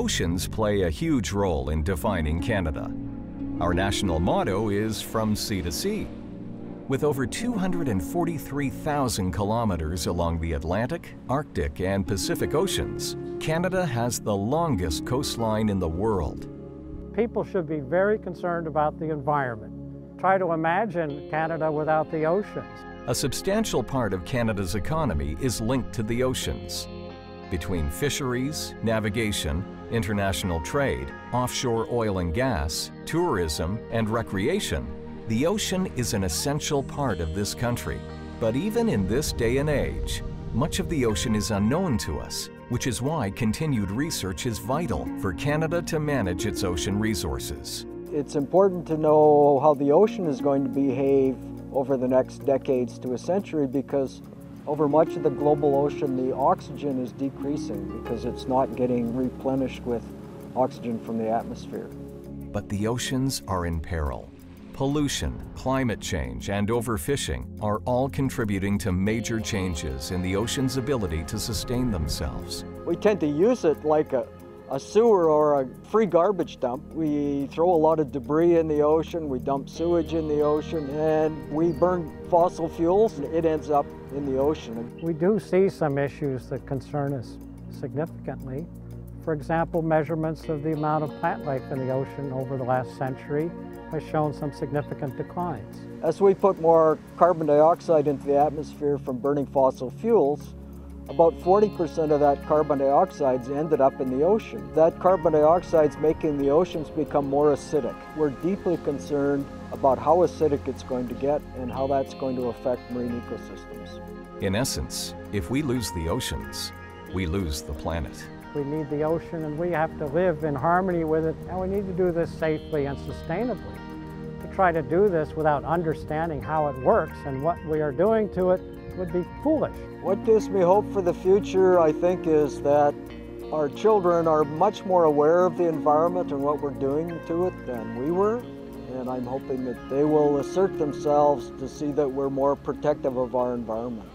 oceans play a huge role in defining Canada. Our national motto is "From Sea to Sea." With over 243,000 kilometers along the Atlantic, Arctic, and Pacific Oceans, Canada has the longest coastline in the world. People should be very concerned about the environment. Try to imagine Canada without the oceans. A substantial part of Canada's economy is linked to the oceans. Between fisheries, navigation, international trade, offshore oil and gas, tourism, and recreation, the ocean is an essential part of this country. But even in this day and age, much of the ocean is unknown to us, which is why continued research is vital for Canada to manage its ocean resources. It's important to know how the ocean is going to behave over the next decades to a century, because over much of the global ocean, the oxygen is decreasing because it's not getting replenished with oxygen from the atmosphere. But the oceans are in peril. Pollution, climate change, and overfishing are all contributing to major changes in the ocean's ability to sustain themselves. We tend to use it like a sewer or a free garbage dump. We throw a lot of debris in the ocean, we dump sewage in the ocean, and we burn fossil fuels, and it ends up in the ocean. We do see some issues that concern us significantly. For example, measurements of the amount of plant life in the ocean over the last century has shown some significant declines. As we put more carbon dioxide into the atmosphere from burning fossil fuels, about 40% of that carbon dioxide's ended up in the ocean. That carbon dioxide's making the oceans become more acidic. We're deeply concerned about how acidic it's going to get and how that's going to affect marine ecosystems. In essence, if we lose the oceans, we lose the planet. We need the ocean, and we have to live in harmony with it, and we need to do this safely and sustainably. To try to do this without understanding how it works and what we are doing to it would be foolish. What gives me hope for the future, I think, is that our children are much more aware of the environment and what we're doing to it than we were. And I'm hoping that they will assert themselves to see that we're more protective of our environment.